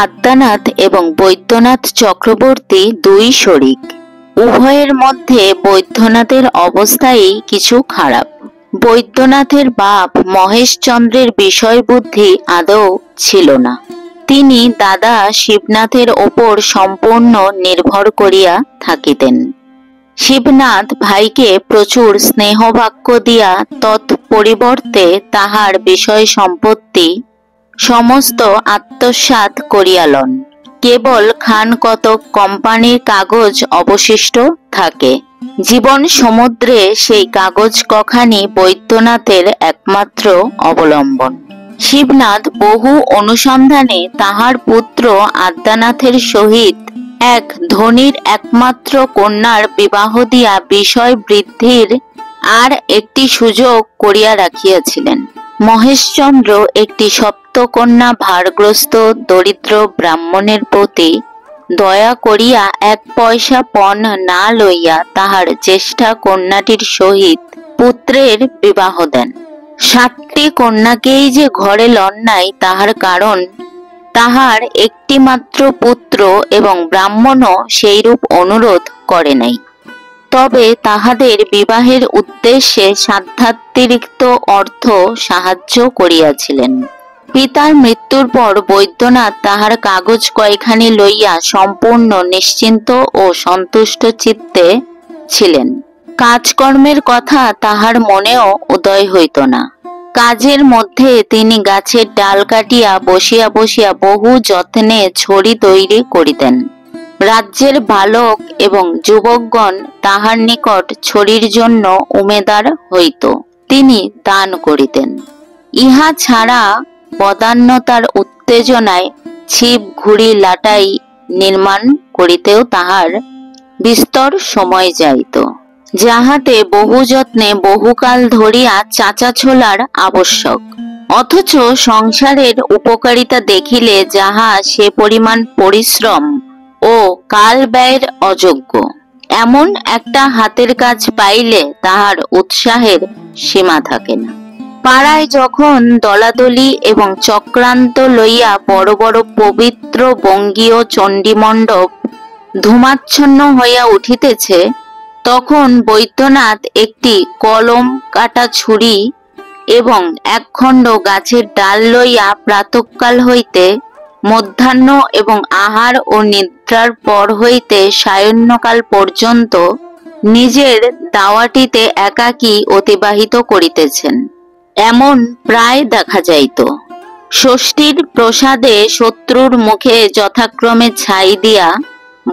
আদ্যানাথ এবং বৈদ্যনাথ চক্রবর্তী দুই শরিক। উভয়ের মধ্যে বৈদ্যনাথের অবস্থাই কিছু খারাপ। বৈদ্যনাথের বাপ মহেশচন্দ্রের বিষয় বুদ্ধি আদৌ ছিল না। তিনি দাদা শিবনাথের ওপর সম্পূর্ণ নির্ভর করিয়া থাকিতেন। শিবনাথ ভাইকে প্রচুর স্নেহবাক্য দিয়া তৎপরিবর্তে তাহার বিষয় সম্পত্তি সমস্ত আত্মসাৎ করিয়া লন। কেবল খান কতক কোম্পানির কাগজ অবশিষ্ট থাকে। জীবন সমুদ্রে সেই কাগজ কখানি বৈদ্যনাথের একমাত্র অবলম্বন। শিবনাথ বহু অনুসন্ধানে তাহার পুত্র আদ্যানাথের সহিত এক ধনীর একমাত্র কন্যার বিবাহ দিয়া বিষয় বৃদ্ধির আর একটি সুযোগ করিয়া রাখিয়াছিলেন। মহেশচন্দ্র একটি সপ্তকন্যা ভারগ্রস্ত দরিদ্র ব্রাহ্মণের প্রতি দয়া করিয়া এক পয়সা পণ না লইয়া তাহার জ্যেষ্ঠা কন্যাটির সহিত পুত্রের বিবাহ দেন। 7টি কন্যাকেই যে ঘরে লন নাই তাহার কারণ তাহার একটি মাত্র পুত্র এবং ব্রাহ্মণও সেইরূপ অনুরোধ করে নাই। তবে তাহাদের বিবাহের উদ্দেশ্যে সাধ্যাতিরিক্ত অর্থ সাহায্য করিয়াছিলেন। পিতার মৃত্যুর পর বৈদ্যনাথ তাহার কাগজ কয়খানি লইয়া সম্পূর্ণ নিশ্চিন্ত ও সন্তুষ্ট চিত্তে ছিলেন। কাজকর্মের কথা তাহার মনেও উদয় হইত না। কাজের মধ্যে তিনি গাছের ডাল কাটিয়া বসিয়া বসিয়া বহু যত্নে ছড়ি তৈরি করিতেন। রাজ্যের বালক এবং যুবকগণ তাহার নিকট ছড়ির জন্য উমেদার হইত। তিনি দান করিতেন। ইহা ছাড়া বদান্যতার উত্তেজনায় ছিপ ঘুড়ি লাটাই নির্মাণ করিতেও তাহার বিস্তর সময় যাইত, যাহাতে বহু যত্নে বহুকাল ধরিয়া চাচা ছোলার আবশ্যক। অথচ সংসারের উপকারিতা দেখিলে যাহা সে পরিমাণ পরিশ্রম ও কাল ব্যয়ের অযোগ্য, এমন একটা হাতের কাজ পাইলে তাহার উৎসাহের সীমা থাকে না। পাড়ায় যখন দলাদলি এবং চক্রান্ত লইয়া বড় বড় পবিত্র বঙ্গীয় চণ্ডীমণ্ডপ ধূমাচ্ছন্ন হইয়া উঠিতেছে, তখন বৈদ্যনাথ একটি কলম কাটা ছুরি এবং একখণ্ড গাছের ডাল লইয়া প্রাতঃকাল হইতে মধ্যাহ্ন এবং আহার ও নিদ্রার পর হইতে সায়ন্যকাল পর্যন্ত নিজের দাওয়াটিতে একাকী অতিবাহিত করিতেছেন, এমন প্রায় দেখা যাইত। ষষ্ঠীর প্রসাদে শত্রুর মুখে যথাক্রমে ছাই দিয়া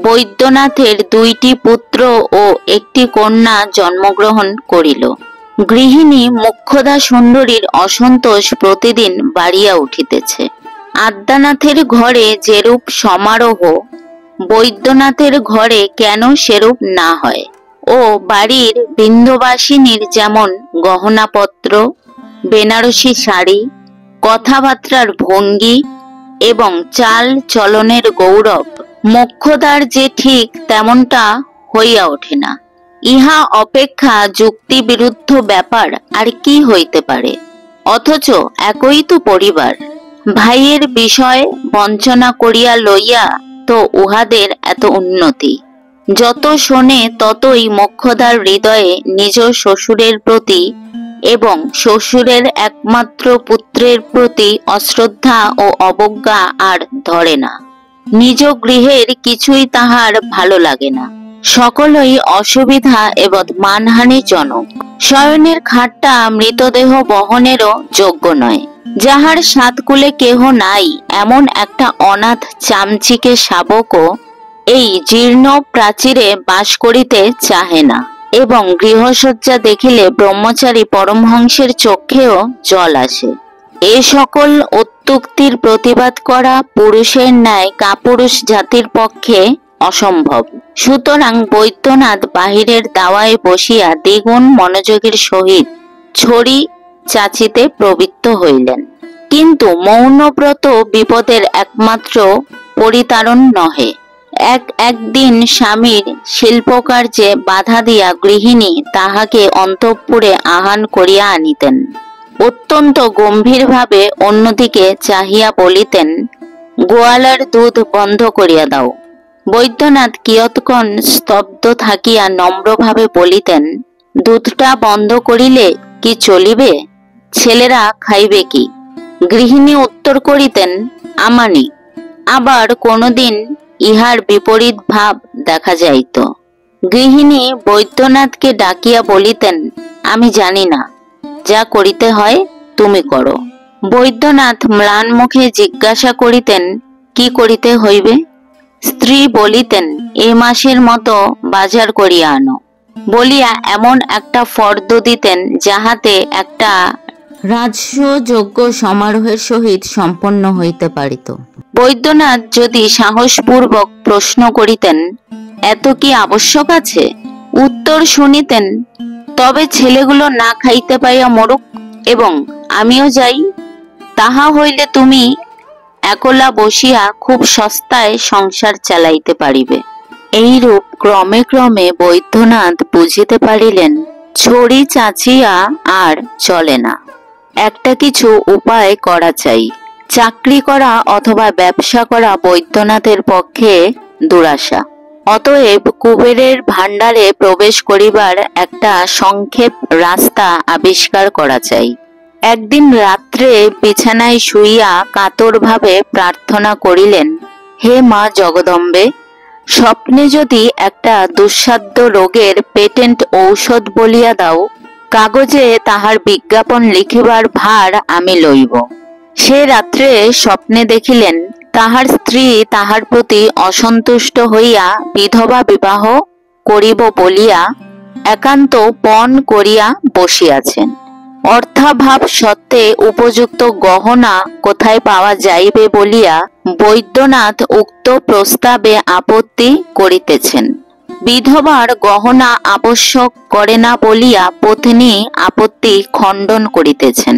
বৈদ্যনাথের 2টি পুত্র ও একটি কন্যা জন্মগ্রহণ করিল। গৃহিণী মোক্ষদা সুন্দরীর অসন্তোষ প্রতিদিন বাড়িয়া উঠিতেছে। আদ্যানাথের ঘরে যেরূপ সমারোহ, বৈদ্যনাথের ঘরে কেন সেরূপ না হয়? ও বাড়ির বিন্ধ্যবাসিনীর যেমন গহনাপত্র, বেনারসি শাড়ি, কথাবার্তার ভঙ্গি এবং চাল চলনের গৌরব, মোক্ষদার যে ঠিক তেমনটা হইয়া ওঠে না। ইহা অপেক্ষা যুক্তি বিরুদ্ধ ব্যাপার আর কি হইতে পারে? অথচ একই তো পরিবার। ভাইয়ের বিষয় বঞ্চনা করিয়া লইয়া তো উহাদের এত উন্নতি। যত শোনে ততই মোক্ষদার হৃদয়ে নিজ শ্বশুরের প্রতি এবং শ্বশুরের একমাত্র পুত্রের প্রতি অশ্রদ্ধা ও অবজ্ঞা আর ধরে না। নিজ গৃহের কিছুই তাহার ভালো লাগে না। সকলই অসুবিধা এবং মানহানিজনক। শয়নের খাটটা মৃতদেহ বহনেরও যোগ্য নয়। যাহার 7 কুলে কেহ নাই, এমন একটা অনাথ চামচিকে শাবকও এই জীর্ণ প্রাচীরে বাস করিতে চাহে না, এবং গৃহসজ্জা দেখিলে ব্রহ্মচারী পরমহংসের চক্ষেও জল আসে। এ সকল অত্যুক্তির প্রতিবাদ করা পুরুষের ন্যায় কাপুরুষ জাতির পক্ষে অসম্ভব। সুতরাং বৈদ্যনাথ বাহিরের দাওয়ায় বসিয়া দ্বিগুণ মনোযোগের সহিত ছড়ি চাচিতে প্রবৃত্ত হইলেন। কিন্তু মৌনব্রত বিপদের একমাত্র পরিতারণ নহে। একদিন স্বামীর শিল্পকার্যে বাধা দিয়া গৃহিণী তাহাকে অন্তঃপুরে আহ্বান করিয়া আনিতেন। অত্যন্ত গম্ভীরভাবে অন্যদিকে চাহিয়া বলিতেন, গোয়ালার দুধ বন্ধ করিয়া দাও। বৈদ্যনাথ কিয়ৎক্ষণ স্তব্ধ থাকিয়া নম্রভাবে বলিতেন, দুধটা বন্ধ করিলে কি চলিবে? ছেলেরা খাইবে কি? গৃহিণী উত্তর করিতেন, আমানি। আবার কোনদিন ইহার বিপরীত ভাব দেখা যাইত। গৃহিণী বৈদ্যনাথকে ডাকিয়া বলিতেন, আমি জানি না, যা করিতে হয় তুমি করো। বৈদ্যনাথ ম্লান মুখে জিজ্ঞাসা করিতেন, কি করিতে হইবে? স্ত্রী বলিতেন, এ মাসের মতো বাজার করিয়া আনো বলিয়া এমন একটা ফর্দ দিতেন যাহাতে একটা রাজসযজ্ঞ সমারোহের সহিত সম্পন্ন হইতে পারিত। বৈদ্যনাথ যদি সাহসপূর্বক প্রশ্ন করিতেন, এত কি আবশ্যক আছে? উত্তর শুনিতেন, তবে ছেলেগুলো না খাইতে পাইয়া মরুক এবং আমিও যাই, তাহা হইলে তুমি একলা বসিয়া খুব সস্তায় সংসার চালাইতে পারিবে। এইরূপ ক্রমে ক্রমে বৈদ্যনাথ বুঝিতে পারিলেন, ছড়ি চাচিয়া আর চলে না, একটা কিছু উপায় করা চাই। চাকরি করা অথবা ব্যবসা করা বৈদ্যনাথের পক্ষে দুরাশা। অতএব কুবেরের ভাণ্ডারে প্রবেশ করিবার একটা সংক্ষেপ রাস্তা আবিষ্কার করা চাই। একদিন রাত্রে বিছানায় শুইয়া কাতরভাবে প্রার্থনা করিলেন, হে মা জগদম্বে, স্বপ্নে যদি একটা দুঃসাধ্য রোগের পেটেন্ট ঔষধ বলিয়া দাও, কাগজে তাহার বিজ্ঞাপন লিখিবার ভার আমি লইব। সে রাত্রে স্বপ্নে দেখিলেন, তাহার স্ত্রী তাহার প্রতি অসন্তুষ্ট হইয়া বিধবা বিবাহ করিব বলিয়া একান্ত পণ করিয়া বসিয়াছেন। অর্থাভাব সত্ত্বে উপযুক্ত গহনা কোথায় পাওয়া যাইবে বলিয়া বৈদ্যনাথ উক্ত প্রস্তাবে আপত্তি করিতেছেন। বিধবার গহনা আবশ্যক করে না বলিয়া পত্নী আপত্তি খণ্ডন করিতেছেন।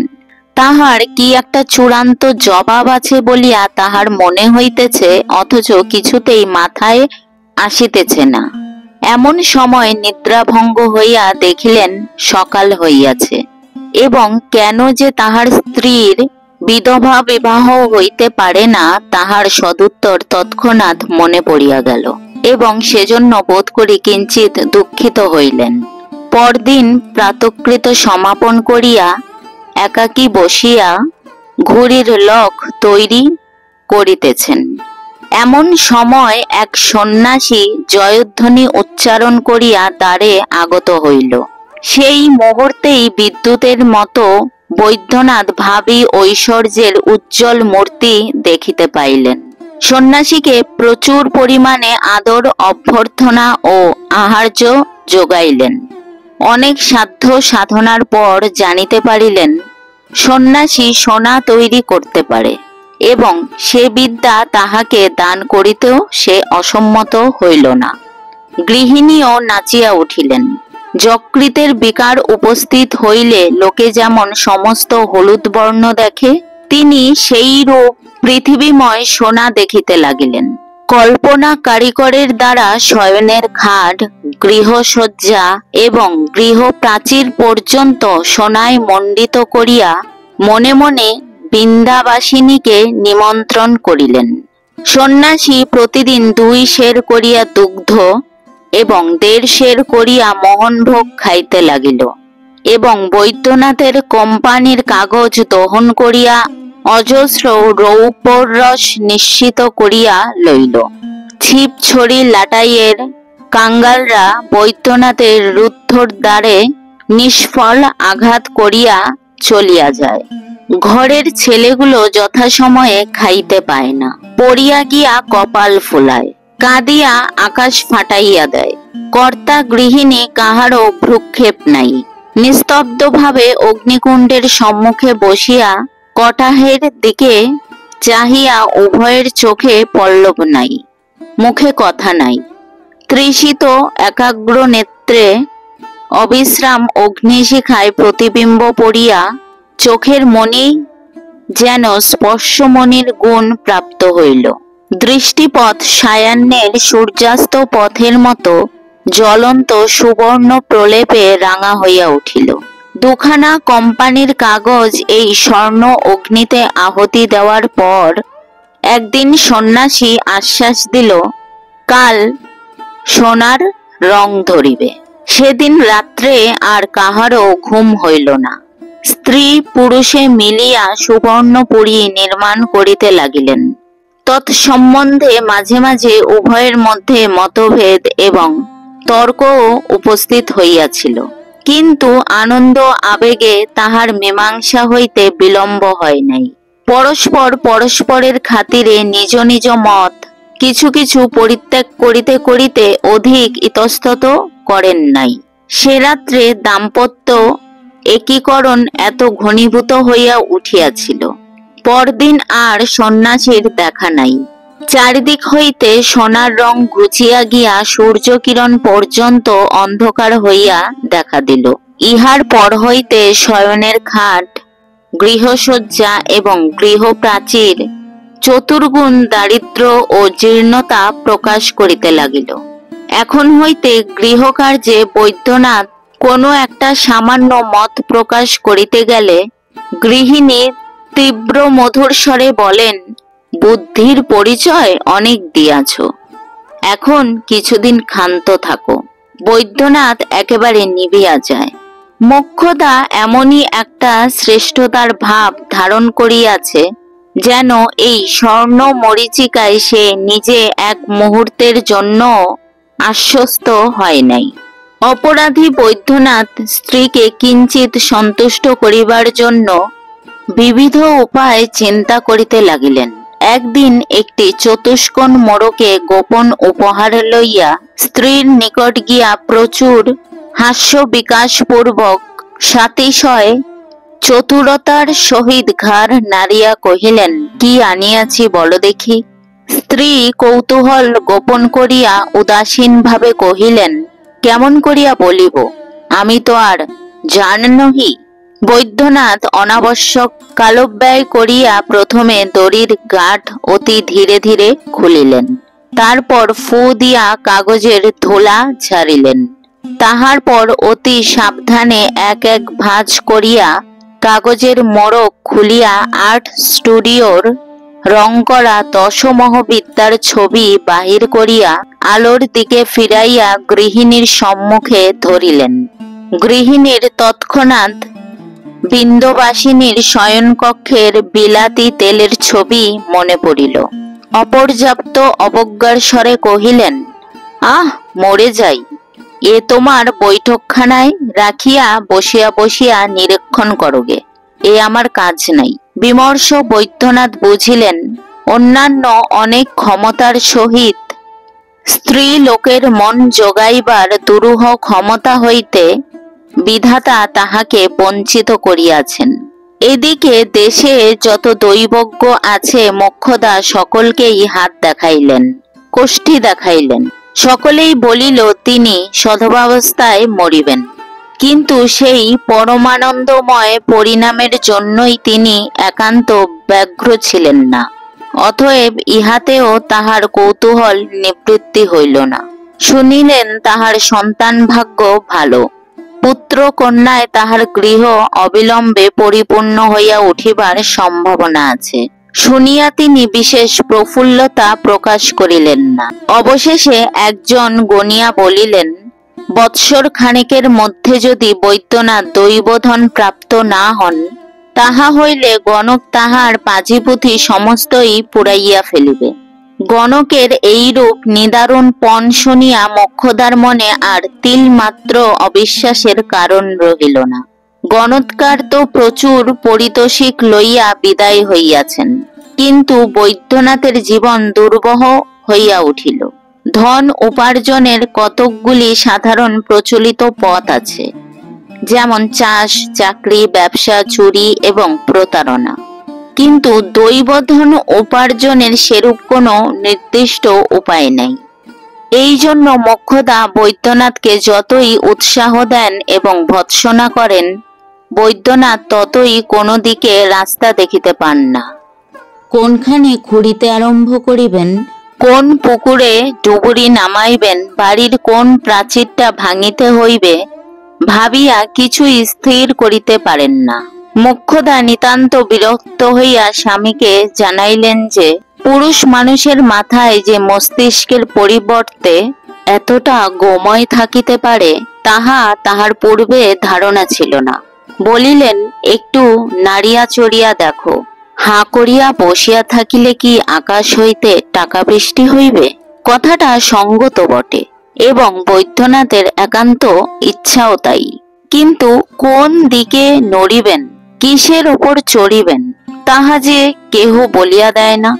তাহার কি একটা চূড়ান্ত জবাব আছে বলিয়া তাহার মনে হইতেছে, অথচ কিছুতেই মাথায় আসিতেছে না। এমন সময় নিদ্রাভঙ্গ হইয়া দেখিলেন সকাল হইয়াছে এবং কেন যে তাহার স্ত্রীর বিধবা বিবাহ হইতে পারে না তাহার সদুত্তর তৎক্ষণাৎ মনে পড়িয়া গেল এবং সেজন্য বোধ করি কিঞ্চিত দুঃখিত হইলেন। পরদিন প্রাতঃকৃত সমাপন করিয়া একাকী বসিয়া ঘড়ির লক তৈরি করিতেছেন। এমন সময় এক সন্ন্যাসী জয়ধ্বনি উচ্চারণ করিয়া দ্বারে আগত হইল। সেই মুহূর্তেই বিদ্যুতের মতো বৈদ্যনাথ ভাবী ঐশ্বর্যের উজ্জ্বল মূর্তি দেখিতে পাইলেন। সন্ন্যাসীকে প্রচুর পরিমাণে আদর অভ্যর্থনা ও আহার্য যোগাইলেন। অনেক সাধ্য সাধনার পর জানিতে পারিলেন সন্ন্যাসী সোনা তৈরি করতে পারে এবং সে বিদ্যা তাহাকে দান করিতেও সে অসম্মত হইল না। গৃহিণীও নাচিয়া উঠিলেন। যকৃতের বিকার উপস্থিত হইলে লোকে যেমন সমস্ত হলুদ বর্ণ দেখে, তিনি সেই রূপ পৃথিবীময় সোনা দেখিতে লাগিলেন। কল্পনা কারিগরের দ্বারা শয়নের খাট, গৃহসজ্জা এবং গৃহ প্রাচীর পর্যন্ত সোনায় মণ্ডিত করিয়া মনে মনে বৃন্দাবাসিনীকে নিমন্ত্রণ করিলেন। সন্ন্যাসী প্রতিদিন 2 সের করিয়া দুগ্ধ এবং 1.5 সের করিয়া মোহনভোগ খাইতে লাগিল এবং বৈদ্যনাথের কোম্পানির কাগজ দহন করিয়া অজস্র রৌপ্যরস নিশ্চিত করিয়া লইল। ছিপ ছড়ি লাটাইয়ের কাঙ্গালরা বৈদ্যনাথের রুদ্ধর দ্বারে নিষ্ফল আঘাত করিয়া চলিয়া যায়। ঘরের ছেলেগুলো যথাসময়ে খাইতে পায় না, পড়িয়া গিয়া কপাল ফুলায়, কাঁদিয়া আকাশ ফাটাইয়া দেয়। কর্তা গৃহিণী কাহারও ভ্রুক্ষেপ নাই। নিস্তব্ধভাবে অগ্নিকুণ্ডের সম্মুখে বসিয়া কটাহের দিকে চাহিয়া উভয়ের চোখে পল্লব নাই, মুখে কথা নাই। তৃষিত একাগ্র নেত্রে অবিশ্রাম অগ্নিশিখায় প্রতিবিম্ব পড়িয়া চোখের মণি যেন স্পর্শমণির গুণ প্রাপ্ত হইল। দৃষ্টিপথ সায়াহ্নের সূর্যাস্ত পথের মতো জ্বলন্ত সুবর্ণ প্রলেপে রাঙা হইয়া উঠিল। 2খানা কোম্পানির কাগজ এই স্বর্ণ অগ্নিতে আহুতি দেওয়ার পর একদিন সন্ন্যাসী আশ্বাস দিল, কাল সোনার রং ধরিবে। সেদিন রাত্রে আর কাহারও ঘুম হইল না। স্ত্রী পুরুষে মিলিয়া সুবর্ণপুরী নির্মাণ করিতে লাগিলেন। তৎসম্বন্ধে মাঝে মাঝে উভয়ের মধ্যে মতভেদ এবং তর্কও উপস্থিত হইয়াছিল, কিন্তু আনন্দ আবেগে তাহার মীমাংসা হইতে বিলম্ব হয় নাই। পরস্পর পরস্পরের খাতিরে নিজ নিজ মত কিছু কিছু পরিত্যাগ করিতে করিতে অধিক ইতস্তত করেন নাই। সে রাত্রে দাম্পত্য একীকরণ এত ঘনীভূত হইয়া উঠিয়াছিল। পরদিন আর সন্ন্যাসীর দেখা নাই। চারিদিক হইতে সোনার রং ঘুচিয়া গিয়া সূর্যকিরণ পর্যন্ত অন্ধকার হইয়া দেখা দিল। ইহার পর হইতে শয়নের খাট, গৃহসজ্জা এবং গৃহপ্রাচীর চতুর্গুণ দারিদ্র্য ও জীর্ণতা প্রকাশ করিতে লাগিল। এখন হইতে গৃহকার্যে বৈদ্যনাথ কোনো একটা সামান্য মত প্রকাশ করিতে গেলে গৃহিণী তীব্র মধুর স্বরে বলেন, বুদ্ধির পরিচয় অনেক দিয়াছ, এখন কিছুদিন ক্ষান্ত থাকো। বৈদ্যনাথ একেবারে নিভিয়া যায়। মোক্ষদা এমনই একটা শ্রেষ্ঠতার ভাব ধারণ করিয়াছে, যেন এই স্বর্ণ মরীচিকায় সে নিজে এক মুহূর্তের জন্য আশ্বস্ত হয় নাই। অপরাধী বৈদ্যনাথ স্ত্রীকে কিঞ্চিত সন্তুষ্ট করিবার জন্য বিবিধ উপায় চিন্তা করিতে লাগিলেন। একদিন একটি চতুষ্কোণ মোড়কে গোপন উপহার লইয়া স্ত্রীর নিকট গিয়া প্রচুর হাস্য বিকাশপূর্বক সাতিশয় চতুরতার সহিত ঘাড় নাড়িয়া কহিলেন, কি আনিয়াছি বলো দেখি। স্ত্রী কৌতূহল গোপন করিয়া উদাসীন ভাবে কহিলেন, কেমন করিয়া বলিব, আমি তো আর জান নহি। বৈদ্যনাথ অনাবশ্যক কালব্যয় করিয়া প্রথমে দড়ির গাঁঠ অতি ধীরে ধীরে খুলিলেন, তারপর ফু দিয়া কাগজের ধোলা ঝাড়িলেন। তাহার পর অতি সাবধানে এক এক ভাঁজ করিয়া কাগজের মোড়ক খুলিয়া আর্ট স্টুডিওর রং করা দশমহাবিদ্যার ছবি বাহির করিয়া আলোর দিকে ফিরাইয়া গৃহিণীর সম্মুখে ধরিলেন। গৃহিণীর তৎক্ষণাৎ বিন্দবাসিনীর শয়নকক্ষের বিলাতি তেলের ছবি মনে পড়িল। অপর্যাপ্ত অবজ্ঞার স্বরে কহিলেন, আহ, মরে যাই, এ তোমার বৈঠকখানায় রাখিয়া বসিয়া বসিয়া নিরীক্ষণ করোগে, এ আমার কাজ নাই। বিমর্ষ বৈদ্যনাথ বুঝিলেন, অন্যান্য অনেক ক্ষমতার সহিত স্ত্রী লোকের মন যোগাইবার দুরূহ ক্ষমতা হইতে বিধাতা তাহাকে বঞ্চিত করিয়াছেন। এদিকে দেশে যত দৈবজ্ঞ আছে মোক্ষদা সকলকেই হাত দেখাইলেন, কোষ্ঠী দেখাইলেন। সকলেই বলিল তিনি সধবাবস্থায় মরিবেন, কিন্তু সেই পরমানন্দময় পরিণামের জন্যই তিনি একান্ত ব্যগ্র ছিলেন না। অতএব ইহাতেও তাহার কৌতূহল নিবৃত্তি হইল না। শুনিলেন তাহার সন্তান ভাগ্য ভালো, পুত্র কন্যায় তাহার গৃহ অবিলম্বে পরিপূর্ণ হইয়া উঠিবার সম্ভাবনা আছে। শুনিয়া তিনি বিশেষ প্রফুল্লতা প্রকাশ করিলেন না। অবশেষে একজন গনিয়া বলিলেন, বৎসর খানেকের মধ্যে যদি বৈদ্যনাথ দৈবধন প্রাপ্ত না হন, তাহা হইলে গণক তাহার পাঁজিপুঁথি সমস্তই পুড়াইয়া ফেলিবে। গণকের এইরূপ নিদারুণ পণ শুনিয়া মোক্ষদার মনে আর তিল মাত্র অবিশ্বাসের কারণ রহিল না। গণৎকার তো প্রচুর পারিতোষিক লইয়া বিদায় হইয়াছেন, কিন্তু বৈদ্যনাথের জীবন দুর্বহ হইয়া উঠিল। ধন উপার্জনের কতকগুলি সাধারণ প্রচলিত পথ আছে, যেমন চাষ, চাকরি, ব্যবসা, চুরি এবং প্রতারণা, কিন্তু দৈবধন উপার্জনের সেরূপ কোনো নির্দিষ্ট উপায় নাই। এই জন্য মোক্ষদা বৈদ্যনাথকে যতই উৎসাহ দেন এবং ভৎসনা করেন, বৈদ্যনাথ ততই কোনো দিকে রাস্তা দেখিতে পান না। কোনখানে খুঁড়িতে আরম্ভ করিবেন, কোন পুকুরে ডুবুরি নামাইবেন, বাড়ির কোন প্রাচীরটা ভাঙিতে হইবে, ভাবিয়া কিছুই স্থির করিতে পারেন না। মোক্ষদা নিতান্ত বিরক্ত হইয়া স্বামীকে জানাইলেন যে পুরুষ মানুষের মাথায় যে মস্তিষ্কের পরিবর্তে এতটা গোময় থাকিতে পারে তাহা তাহার পূর্বে ধারণা ছিল না। বলিলেন, একটু নাড়িয়া চড়িয়া দেখো। হাঁ করিয়া বসিয়া থাকিলে কি আকাশ হইতে টাকা বৃষ্টি হইবে? কথাটা সঙ্গত বটে এবং বৈদ্যনাথের একান্ত ইচ্ছাও তাই। কিন্তু কোন দিকে নড়িবেন, কিসের ওপর চড়িবেন, তাহা যে কেহ বলিয়া দেয় না।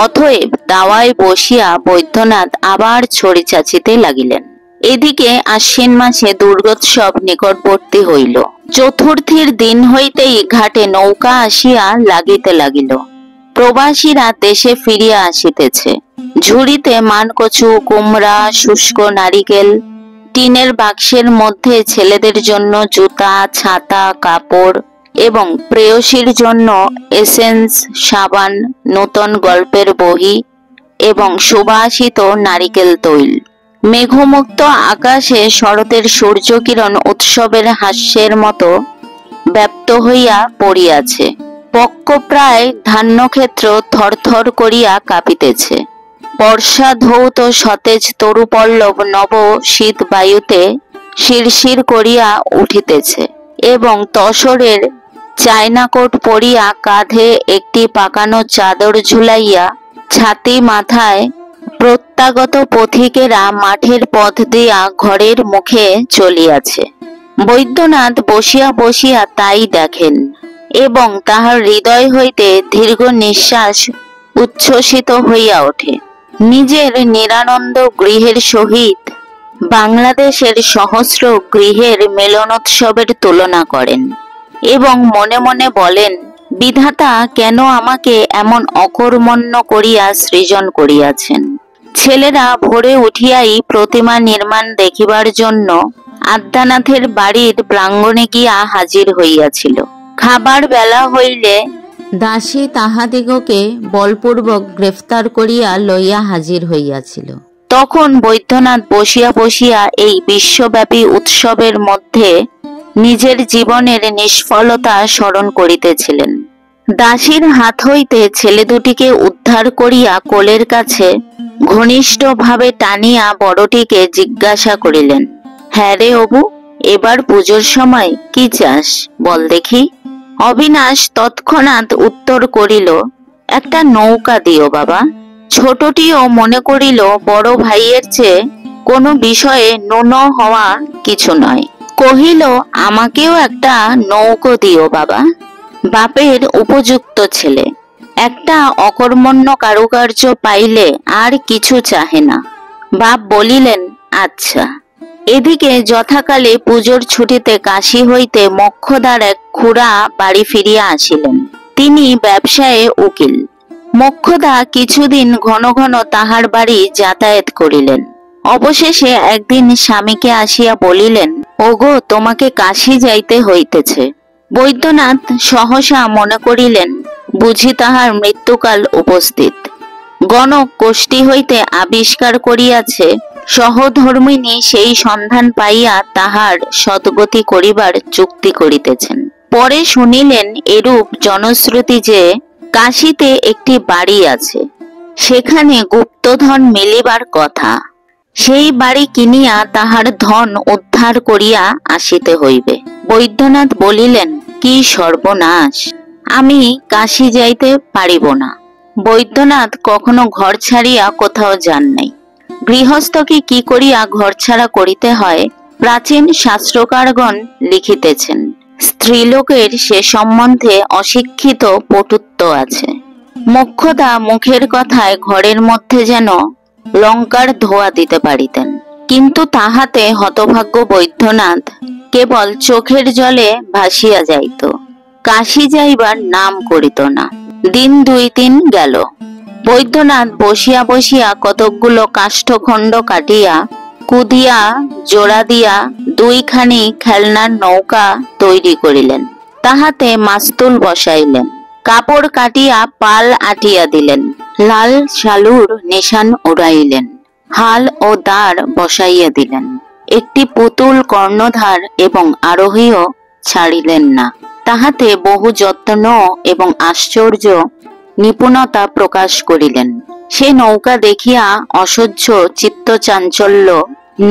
অতএব দাওয়ায় বসিয়া বৈদ্যনাথ আবার ছড়ি চাচিতে লাগিলেন। এদিকে আশ্বিন মাসে দুর্গোৎসব নিকটবর্তী হইল। চতুর্থীর দিন হইতেই ঘাটে নৌকা আসিয়া লাগিতে লাগিল। প্রবাসীরা দেশে ফিরিয়া আসিতেছে। ঝুড়িতে মানকচু, কুমড়া, শুষ্ক নারিকেল, টিনের বাক্সের মধ্যে ছেলেদের জন্য জুতা, ছাতা, কাপড় এবং প্রেয়সীর জন্য এসেন্স, সাবান, নূতন গল্পের বহি এবং সুবাসিত নারিকেল তৈল। মেঘমুক্ত আকাশে শরতের সূর্যকিরণ উৎসবের হাস্যের মতো ব্যাপ্ত হইয়া পড়িয়াছে। পক্ক প্রায় ধান্যক্ষেত্র থরথর করিয়া কাঁপিতেছে। বর্ষা ধৌত সতেজ তরুপল্লব নব শীত বায়ুতে শিরশির করিয়া উঠিতেছে এবং তসরের চায়নাকোট পরিয়া কাঁধে একটি পাকানো চাদর ঝুলাইয়া ছাতি মাথায় প্রত্যাগত পথিকেরা মাঠের পথ দিয়া ঘরের মুখে চলিয়াছে। বৈদ্যনাথ বসিয়া বসিয়া তাই দেখেন এবং তাহার হৃদয় হইতে দীর্ঘ নিঃশ্বাস উচ্ছ্বসিত হইয়া ওঠে। নিজের নিরানন্দ গৃহের সহিত বাংলাদেশের সহস্র গৃহের মিলনোৎসবের তুলনা করেন এবং মনে মনে বলেন, বিধাতা কেন আমাকে এমন অকর্মণ্য করিয়া সৃজন করিয়াছেন। ছেলেরা ভোরে উঠিয়াই প্রতিমা নির্মাণ দেখিবার জন্য আদ্যানাথের বাড়ির প্রাঙ্গণে গিয়া হাজির হইয়াছিল। খাবার বেলা হইলে দাসী তাহাদিগকে বলপূর্বক গ্রেফতার করিয়া লইয়া হাজির হইয়াছিল। তখন বৈদ্যনাথ বসিয়া বসিয়া এই বিশ্বব্যাপী উৎসবের মধ্যে নিজের জীবনের নিষ্ফলতা স্মরণ করিতেছিলেন। দাসীর হাত হইতে ছেলে দুটিকে উদ্ধার করিয়া কোলের কাছে ঘনিষ্ঠভাবে টানিয়া বড়টিকে জিজ্ঞাসা করিলেন, হ্যাঁ রে অবু, এবার পুজোর সময় কি চাস বল দেখি। অবিনাশ তৎক্ষণাৎ উত্তর করিল, একটা নৌকা দিও বাবা। ছোটটিও মনে করিল বড় ভাইয়ের চেয়ে কোনো বিষয়ে ন্যূন হওয়া কিছু নয়। কহিল, আমাকেও একটা নৌকো দিও বাবা। বাপের উপযুক্ত ছেলে, একটা অকর্মণ্য কারুকার্য পাইলে আর কিছু চাহে না। বাপ বলিলেন, আচ্ছা। এদিকে যথাকালে পুজোর ছুটিতে কাশী হইতে মোক্ষদার এক খুড়া বাড়ি ফিরিয়া আসিলেন। তিনি ব্যবসায়ে উকিল। মোক্ষদা কিছুদিন ঘন ঘন তাহার বাড়ি যাতায়াত করিলেন। অবশেষে একদিন স্বামীকে আসিয়া বলিলেন, ওগো, তোমাকে কাশী যাইতে হইতেছে। বৈদ্যনাথ সহসা মনে করিলেন বুঝি তাহার মৃত্যুকাল উপস্থিত। গণক কোষ্ঠী হইতে আবিষ্কার করিয়াছে সহধর্মিণী সেই সন্ধান পাইয়া তাহার সদ্গতি করিবার চুক্তি করিতেছেন। পরে শুনিলেন এরূপ জনশ্রুতি যে কাশীতে একটি বাড়ি আছে, সেখানে গুপ্তধন মিলিবার কথা। সেই বাড়ি কিনিয়া তাহার ধন উদ্ধার করিয়া আসিতে হইবে। বৈদ্যনাথ বলিলেন, কি সর্বনাশ, আমি কাশী যাইতে পারিব না। বৈদ্যনাথ কখনো ঘর ছাড়িয়া কোথাও যান নাই। গৃহস্থকে কি করিয়া ঘর ছাড়া করিতে হয় প্রাচীন শাস্ত্রকারগণ লিখিতেছেন। স্ত্রীলোকের সে সম্বন্ধে অশিক্ষিত পটুত্ব আছে। মোক্ষদা মুখের কথায় ঘরের মধ্যে যেন লঙ্কার ধোয়া দিতে পারিতেন, কিন্তু তাহাতে হতভাগ্য বৈদ্যনাথ কেবল চোখের জলে ভাসিয়া যাইত, কাশী যাইবার নাম করিত না। দিন 2-3 গেল। বৈদ্যনাথ বসিয়া বসিয়া কতকগুলো কাষ্ঠখণ্ড কাটিয়া কুদিয়া জোড়া দিয়া 2খানি খেলনার নৌকা তৈরি করিলেন। তাহাতে মাস্তুল বসাইলেন, কাপড় কাটিয়া পাল আটিয়া দিলেন, লাল শালুর নিশান উড়াইলেন, হাল ও দাঁড় বসাইয়া দিলেন। একটি পুতুল কর্ণধার এবং আরোহীও ছাড়িলেন না। তাহাতে বহু যত্ন এবং আশ্চর্য নিপুণতা প্রকাশ করিলেন। সে নৌকা দেখিয়া অসহ্য চিত্তচাঞ্চল্য,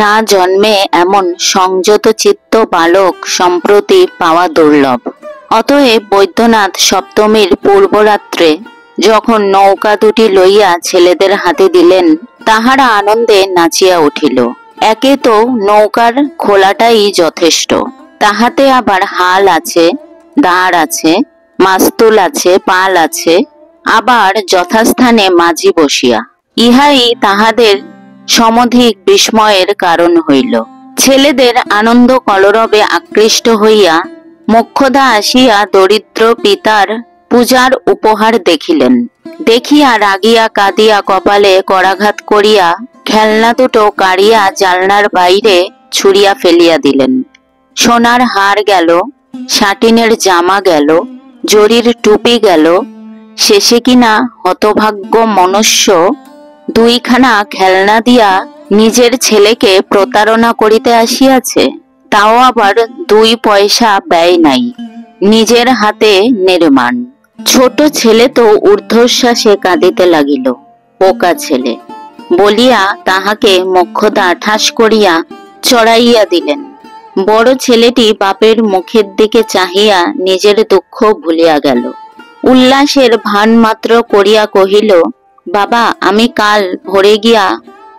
না জন্মে এমন সংযত চিত্ত বালক সম্প্রতি পাওয়া দুর্লভ। অতএব বৈদ্যনাথ সপ্তমীর পূর্বরাত্রে যখন নৌকা দুটি লইয়া ছেলেদের হাতে দিলেন, তাহারা আনন্দে নাচিয়া উঠিল। একে তো নৌকার খোলাটাই যথেষ্ট, তাহাতে আবার হাল আছে, দাঁড় আছে, মাস্তুল আছে, পাল আছে, আবার যথাস্থানে মাঝি বসিয়া। ইহাই তাহাদের সমধিক বিস্ময়ের কারণ হইল। ছেলেদের আনন্দ কলরবে আকৃষ্ট হইয়া মোক্ষদা আসিয়া দরিদ্র পিতার পূজার উপহার দেখিলেন। দেখিয়া রাগিয়া কাঁদিয়া কপালে করাঘাত করিয়া খেলনা দুটো কাড়িয়া জালনার বাইরে ছুঁড়িয়া ফেলিয়া দিলেন। সোনার হার গেল, সাটিনের জামা গেল, জরির টুপি গেল, শেষে কিনা হতভাগ্য মনুষ্য দুইখানা খেলনা দিয়া নিজের ছেলেকে প্রতারণা করিতে আসিয়াছে, তাও আবার 2 পয়সা ব্যয় নাই, নিজের হাতে নির্মাণ। ছোট ছেলে তো ঊর্ধ্বশ্বাসে কাঁদিতে লাগিল। বোকা ছেলে বলিয়া তাহাকে মোক্ষদা ঠাস করিয়া চড়াইয়া দিলেন। বড় ছেলেটি বাপের মুখের দিকে চাহিয়া নিজের দুঃখ ভুলিয়া গেল। উল্লাসের ভান মাত্র করিয়া কহিল, বাবা, আমি কাল ভোরে গিয়া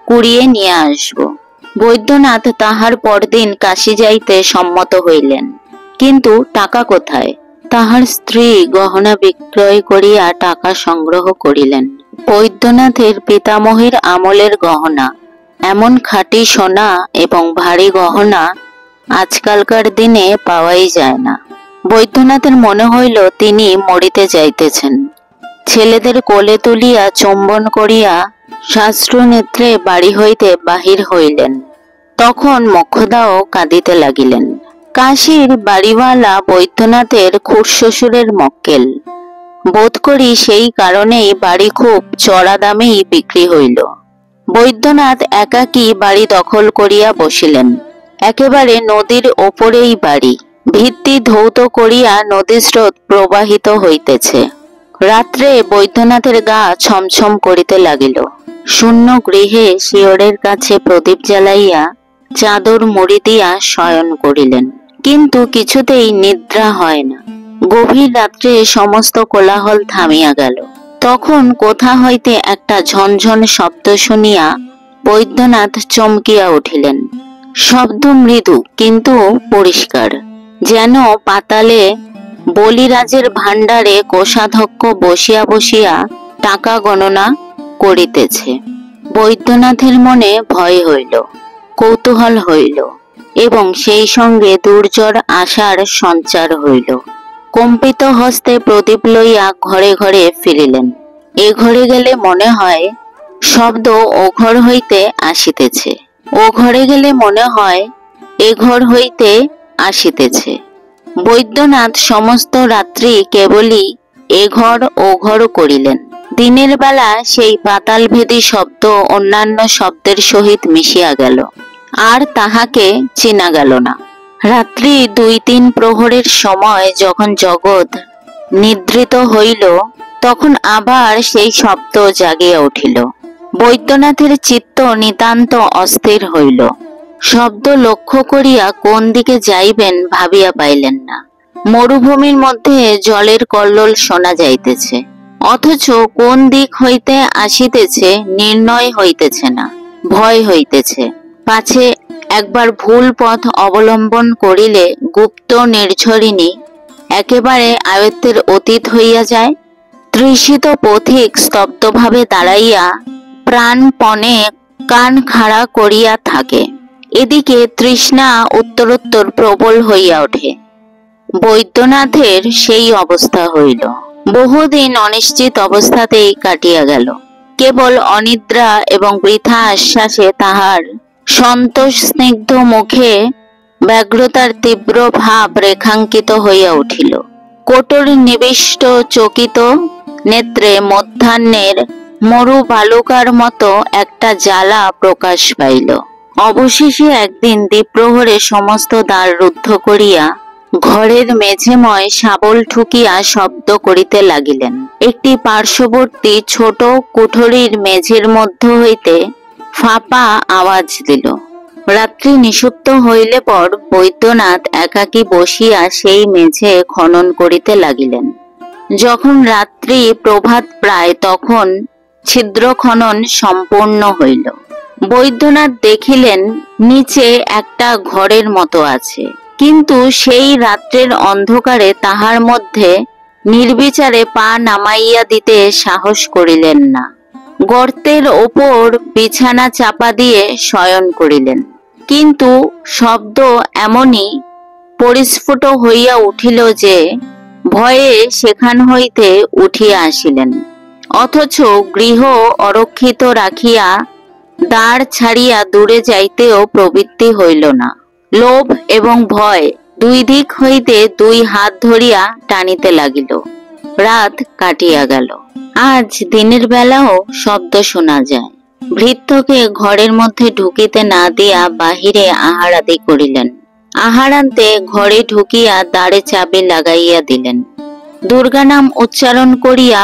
কুড়িয়ে নিয়ে আসব। বৈদ্যনাথ তাহার পরদিন কাশী যাইতে সম্মত হইলেন, কিন্তু টাকা কোথায়? তাহার স্ত্রী গহনা বিক্রয় করিয়া টাকা সংগ্রহ করিলেন। বৈদ্যনাথের পিতামহের আমলের গহনা, এমন খাঁটি সোনা এবং ভারী গহনা আজকালকার দিনে পাওয়াই যায় না। বৈদ্যনাথের মনে হইল তিনি মরিতে যাইতেছেন। ছেলেদের কোলে তুলিয়া চুম্বন করিয়া শাস্ত্রু নেত্রে বাড়ি হইতে বাহির হইলেন। তখন মোক্ষদাও কাঁদিতে লাগিলেন। কাশীর বাড়িওয়ালা বৈদ্যনাথের খুড়শ্বশুরের মক্কেল, বোধ করি সেই কারণেই বাড়ি খুব চড়া দামেই বিক্রি হইল। বৈদ্যনাথ একাকী বাড়ি দখল করিয়া বসিলেন। একেবারে নদীর ওপরেই বাড়ি, ভিত্তি ধৌত করিয়া নদী স্রোত প্রবাহিত হইতেছে। রাত্রে বৈদ্যনাথের গা ছমছম করিতে লাগিল। শূন্য গৃহে শিয়রের কাছে প্রদীপ জ্বালাইয়া চাদর মুড়ি দিয়া শয়ন করিলেন, কিন্তু কিছুতেই নিদ্রা হয় না। গভীর রাত্রে সমস্ত কোলাহল থামিয়া গেল। তখন কোথা হইতে একটা ঝনঝন শব্দ শুনিয়া বৈদ্যনাথ চমকিয়া উঠিলেন। শব্দ মৃদু কিন্তু পরিষ্কার, যেন পাতালে বলিরাজের ভাণ্ডারে কোষাধ্যক্ষ বসিয়া বসিয়া টাকা গণনা করিতেছে। বৈদ্যনাথের মনে ভয় হইল, কৌতূহল হইল এবং সেই সঙ্গে দুর্জর আশার সঞ্চার হইল। কম্পিত হস্তে প্রদীপ লইয়া ঘরে ঘরে ফিরিলেন। এ ঘরে গেলে মনে হয় শব্দ ও ঘর হইতে আসিতেছে, ও ঘরে গেলে মনে হয় এ ঘর হইতে আসিতেছে। বৈদ্যনাথ সমস্ত রাত্রি কেবলই এ ঘর ও ঘর করিলেন। দিনের বেলা সেই পাতালভেদী শব্দ অন্যান্য শব্দের সহিত মিশিয়া গেল, আর তাহাকে চেনা গেল না। রাত্রি 2-3 প্রহরের সময় যখন জগৎ নিদ্রিত হইল, তখন আবার সেই শব্দ জাগিয়া উঠিল। বৈদ্যনাথের চিত্ত নিতান্ত অস্থির হইল। শব্দ লক্ষ্য করিয়া কোন দিকে যাইবেন ভাবিয়া পাইলেন না। মরুভূমির মধ্যে জলের কল্লোল শোনা যাইতেছে, অথচ কোন দিক হইতে আসিতেছে নির্ণয় হইতেছে না। ভয় হইতেছে, পাছে একবার ভুল পথ অবলম্বন করিলে গুপ্ত নির্ঝরিণী একেবারে আয়ত্তের অতীত হইয়া যায়। তৃষিত পথিক স্তব্ধভাবে দাঁড়াইয়া প্রাণপণে কান খাড়া করিয়া থাকে। এদিকে তৃষ্ণা উত্তরোত্তর প্রবল হইয়া ওঠে। বৈদ্যনাথের সেই অবস্থা হইল। বহুদিন অনিশ্চিত অবস্থাতেই কাটিয়া গেল। কেবল অনিদ্রা এবং বৃথা আশ্বাসে তাহার সন্তোষ স্নিগ্ধ মুখে ব্যগ্রতার তীব্র ভাব রেখাঙ্কিত হইয়া উঠিল। কোটর নিবিষ্ট চকিত নেত্রে মধ্যাহ্নের মরু বালুকার মতো একটা জ্বালা প্রকাশ পাইল। অবশেষে একদিন দ্বিপ্রহরে সমস্ত দ্বার রুদ্ধ করিয়া ঘরের মেঝেময় শাবল ঠুকিয়া শব্দ করিতে লাগিলেন। একটি পার্শ্ববর্তী ছোট কুঠরির মেঝের মধ্য হইতে ফাঁপা আওয়াজ দিল। রাত্রি নিষুপ্ত হইলে পর বৈদ্যনাথ একাকী বসিয়া সেই মেঝে খনন করিতে লাগিলেন। যখন রাত্রি প্রভাত প্রায়, তখন ছিদ্র খনন সম্পূর্ণ হইল। বৈদ্যনাথ দেখিলেন নিচে একটা ঘরের মতো আছে, কিন্তু সেই রাত্রের অন্ধকারে তাহার মধ্যে নির্বিচারে পা নামাইয়া দিতে সাহস করিলেন না। গর্তের ওপর বিছানা চাপা দিয়ে শয়ন করিলেন, কিন্তু শব্দ এমনই পরিস্ফুট হইয়া উঠিল যে ভয়ে সেখান হইতে উঠিয়া আসিলেন। অথচ গৃহ অরক্ষিত রাখিয়া দ্বার ছাড়িয়া দূরে যাইতেও প্রবৃত্তি হইল না। লোভ এবং ভয় দুই দিক হইতে দুই হাত ধরিয়া টানিতে লাগিল। রাত কাটিয়া গেল। আজ দিনের বেলাও শব্দ শোনা যায়। ভৃত্যকে ঘরের মধ্যে ঢুকিতে না দিয়া বাহিরে আহারাদি করিলেন। আহারান্তে ঘরে ঢুকিয়া দ্বারে চাবি লাগাইয়া দিলেন। দুর্গা নাম উচ্চারণ করিয়া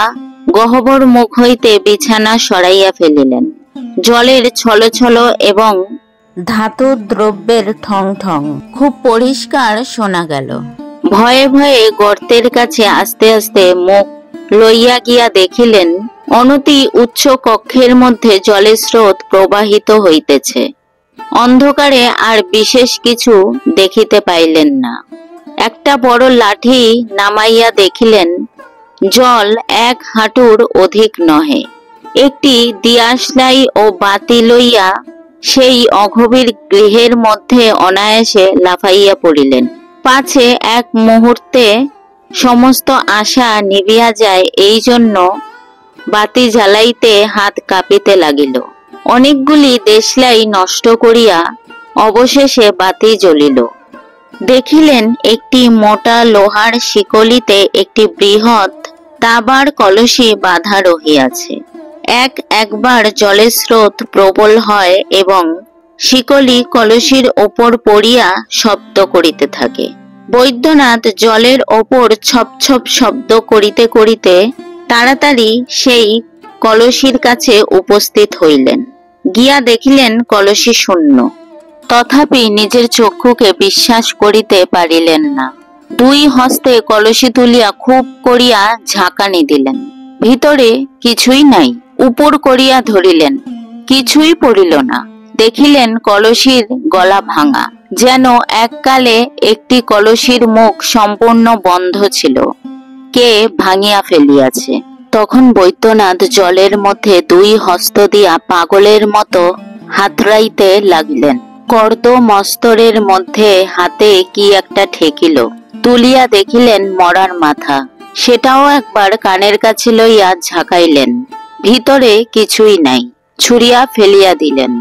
গহ্বর মুখ হইতে বিছানা সরাইয়া ফেলিলেন। জলের ছলছল এবং ধাতু দ্রব্যের ঠং ঠং খুব পরিষ্কার শোনা গেল। ভয়ে ভয়ে গর্তের কাছে আস্তে আস্তে মুখ লইয়া গিয়া দেখিলেন অনতি উচ্চ কক্ষের মধ্যে জলের স্রোত প্রবাহিত হইতেছে। অন্ধকারে আর বিশেষ কিছু দেখিতে পাইলেন না। একটা বড় লাঠি নামাইয়া দেখিলেন জল 1 হাঁটুর অধিক নহে। একটি দিয়াশলাই ও বাতি লইয়া সেই অগভীর গৃহের মধ্যে অনায়াসে লাফাইয়া পড়িলেন। পাছে এক মুহূর্তে সমস্ত আশা নিভিয়া যায়, এই জন্য বাতি জ্বালাইতে হাত কাঁপিতে লাগিল। অনেকগুলি দেশলাই নষ্ট করিয়া অবশেষে বাতি জ্বলিল। দেখিলেন একটি মোটা লোহার শিকলিতে একটি বৃহৎ তামার কলসি বাঁধা রহিয়াছে। একবার জলের স্রোত প্রবল হয় এবং শিকলি কলসির ওপর পড়িয়া শব্দ করিতে থাকে। বৈদ্যনাথ জলের ওপর ছপ ছপ শব্দ করিতে করিতে তাড়াতাড়ি সেই কলসির কাছে উপস্থিত হইলেন। গিয়া দেখিলেন কলসি শূন্য। তথাপি নিজের চক্ষুকে বিশ্বাস করিতে পারিলেন না। 2 হস্তে কলসি তুলিয়া খুব করিয়া ঝাঁকানি দিলেন। ভিতরে কিছুই নাই। উপর করিয়া ধরিলেন, কিছুই পড়িল না। দেখিলেন কলসির গলা ভাঙা, যেন এককালে একটি কলসির মুখ সম্পূর্ণ বন্ধ ছিল, কে ভাঙিয়া ফেলিয়াছে। তখন বৈদ্যনাথ জলের মধ্যে 2 হস্ত দিয়া পাগলের মতো হাতড়াইতে লাগিলেন। কর্দ মস্তরের মধ্যে হাতে কি একটা ঠেকিল। তুলিয়া দেখিলেন মরার মাথা। সেটাও একবার কানের কাছে লইয়া ঝাঁকাইলেন। ভিতরে কিছুই নাই। ছুঁড়িয়া ফেলিয়া দিলেন।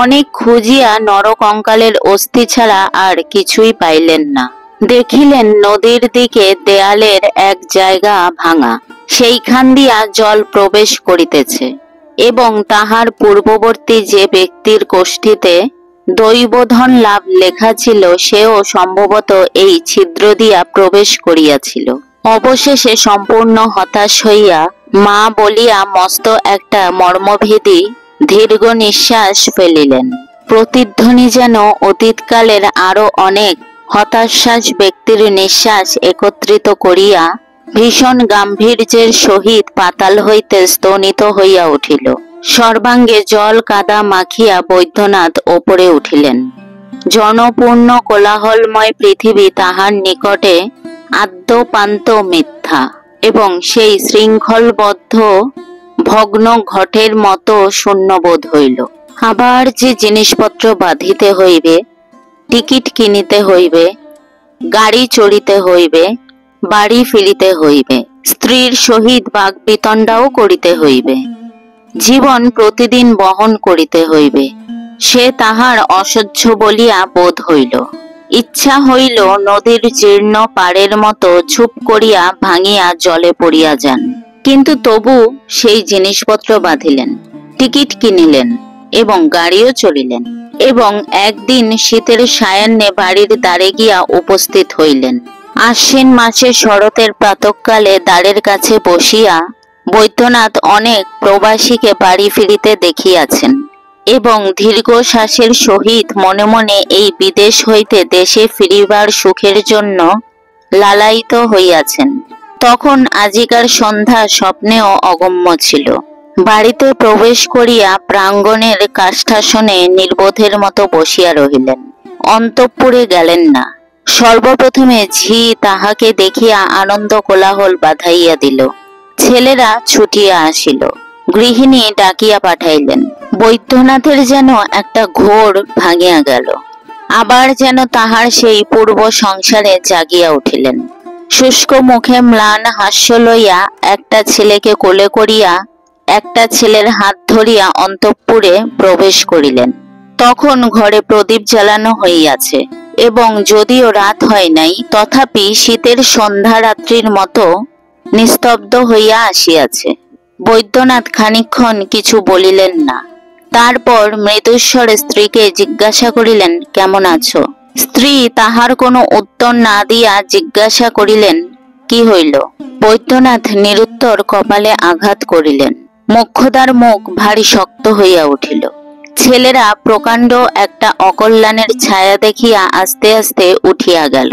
অনেক খুঁজিয়া নরকঙ্কালের অস্থি ছাড়া আর কিছুই পাইলেন না। দেখিলেন নদীর দিকে দেয়ালের এক জায়গা ভাঙা, সেইখান দিয়া জল প্রবেশ করিতেছে এবং তাহার পূর্ববর্তী যে ব্যক্তির কোষ্ঠীতে দৈবধন লাভ লেখা ছিল, সেও সম্ভবত এই ছিদ্র দিয়া প্রবেশ করিয়াছিল। অবশেষে সম্পূর্ণ হতাশ হইয়া মা বলিয়া মস্ত একটা মর্মভেদী দীর্ঘ নিঃশ্বাস ফেলিলেন। প্রতিধ্বনি যেন অতীতকালের আরো অনেক হতাশ্বাস ব্যক্তির নিঃশ্বাস একত্রিত করিয়া ভীষণ গাম্ভীর্যের সহিত পাতাল হইতে স্তনিত হইয়া উঠিল। সর্বাঙ্গে জল কাদা মাখিয়া বৈদ্যনাথ ওপরে উঠিলেন। জনপূর্ণ কোলাহলময় পৃথিবী তাহার নিকটে আদ্যপান্ত মিথ্যা এবং সেই শৃঙ্খলবদ্ধ ভগ্ন ঘটের মতো শূন্যবোধ হইল। আবার যে জিনিসপত্র বাঁধিতে হইবে, টিকিট কিনিতে হইবে, গাড়ি চড়িতে হইবে, বাড়ি ফিরিতে হইবে, স্ত্রীর সহিত বাগবিতণ্ডাও করিতে হইবে, জীবন প্রতিদিন বহন করিতে হইবে, সে তাহার অসহ্য বলিয়া বোধ হইল। ইচ্ছা হইল নদীর জীর্ণ পাড়ের মতো ঝুপ করিয়া ভাঙিয়া জলে পড়িয়া যান। কিন্তু তবু সেই জিনিসপত্র বাঁধিলেন, টিকিট কিনিলেন এবং গাড়িও চড়িলেন। এবং একদিন শীতের সায়াহ্নে বাড়ির দ্বারে গিয়া উপস্থিত হইলেন। আশ্বিন মাসে শরতের প্রাতঃকালে দ্বারের কাছে বসিয়া বৈদ্যনাথ অনেক প্রবাসীকে বাড়ি ফিরিতে দেখিয়াছেন এবং দীর্ঘশ্বাসের সহিত মনে মনে এই বিদেশ হইতে দেশে ফিরিবার সুখের জন্য লালায়িত হইয়াছেন। তখন আজিকার সন্ধ্যা স্বপ্নেও অগম্য ছিল। বাড়িতে প্রবেশ করিয়া প্রাঙ্গণের কাষ্ঠাসনে নির্বোধের মতো বসিয়া রহিলেন, অন্তঃপুরে গেলেন না। সর্বপ্রথমে ঝি তাহাকে দেখিয়া আনন্দ কোলাহল বাধাইয়া দিল। ছেলেরা ছুটিয়া আসিল, গৃহিণী ডাকিয়া পাঠাইলেন। বৈদ্যনাথের যেন একটা ঘোর ভাঙিয়া গেল, আবার যেন তাহার সেই পূর্ব সংসারে জাগিয়া উঠিলেন। শুষ্ক মুখে ম্লান হাস্য লইয়া একটা ছেলেকে কোলে করিয়া একটা ছেলের হাত ধরিয়া অন্তঃপুরে প্রবেশ করিলেন। তখন ঘরে প্রদীপ জ্বালানো হইয়াছে এবং যদিও রাত হয় নাই, তথাপি শীতের সন্ধ্যা রাত্রির মতো নিস্তব্ধ হইয়া আসিয়াছে। বৈদ্যনাথ খানিকক্ষণ কিছু বলিলেন না। তারপর মৃদুস্বরে স্ত্রীকে জিজ্ঞাসা করিলেন, কেমন আছো? স্ত্রী তাহার কোনো উত্তর না দিয়া জিজ্ঞাসা করিলেন, কি হইল? বৈদ্যনাথ নিরুত্তর কপালে আঘাত করিলেন। মোক্ষদার মুখ ভারী শক্ত হইয়া উঠিল। ছেলেরা প্রকাণ্ড একটা অকল্যাণের ছায়া দেখিয়া আস্তে আস্তে উঠিয়া গেল।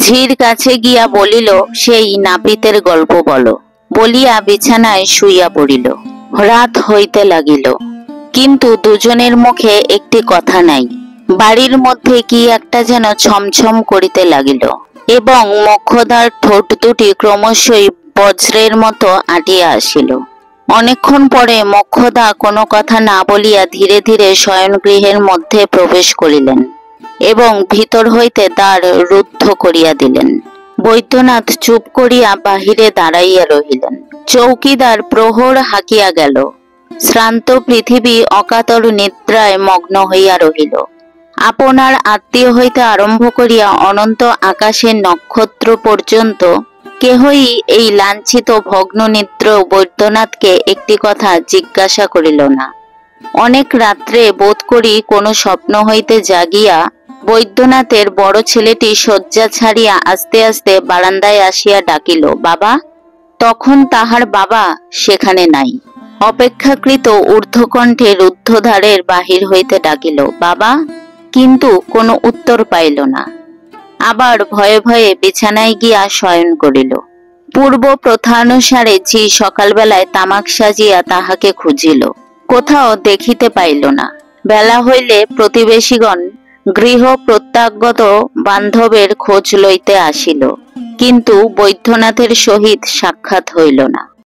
ঝির কাছে গিয়া বলিল, সেই নাপিতের গল্প বলো। বলিয়া বিছানায় শুইয়া পড়িল। রাত হইতে লাগিল, কিন্তু দুজনের মুখে একটি কথা নাই। বাড়ির মধ্যে কি একটা যেন ছমছম করিতে লাগিল এবং মোক্ষদার ঠোঁট দুটি ক্রমশই বজ্রের মতো আটিয়া আসিল। অনেকক্ষণ পরে মোক্ষদা কোনো কথা না বলিয়া ধীরে ধীরে শয়নগৃহের মধ্যে প্রবেশ করিলেন এবং ভিতর হইতে দ্বার রুদ্ধ করিয়া দিলেন। বৈদ্যনাথ চুপ করিয়া বাহিরে দাঁড়াইয়া রহিলেন। চৌকিদার প্রহর হাঁকিয়া গেল। শ্রান্ত পৃথিবী অকাতর নিদ্রায় মগ্ন হইয়া রহিল। আপনার আত্মীয় হইতে আরম্ভ করিয়া অনন্ত আকাশের নক্ষত্র পর্যন্ত কেহই এই লাঞ্ছিত ভগ্ন নিদ্র বৈদ্যনাথকে একটি কথা জিজ্ঞাসা করিল না। অনেক রাত্রে বোধ করি কোনো স্বপ্ন হইতে জাগিয়া বৈদ্যনাথের বড় ছেলেটি শয্যা ছাড়িয়া আস্তে আস্তে বারান্দায় আসিয়া ডাকিল, বাবা। তখন তাহার বাবা সেখানে নাই। অপেক্ষাকৃত ঊর্ধ্বকণ্ঠে রুদ্ধদ্বারের বাহির হইতে ডাকিল, বাবা, কিন্তু কোনো উত্তর পাইল না। আবার ভয়ে ভয়ে বিছানায় গিয়া শয়ন করিল। পূর্ব প্রথানুসারে ঝি সকালবেলায় তামাক সাজিয়া তাহাকে খুঁজিল, কোথাও দেখিতে পাইল না। বেলা হইলে প্রতিবেশীগণ গৃহ প্রত্যাগত বান্ধবের খোঁজ লইতে আসিল, কিন্তু বৈদ্যনাথের সহিত সাক্ষাৎ হইল না।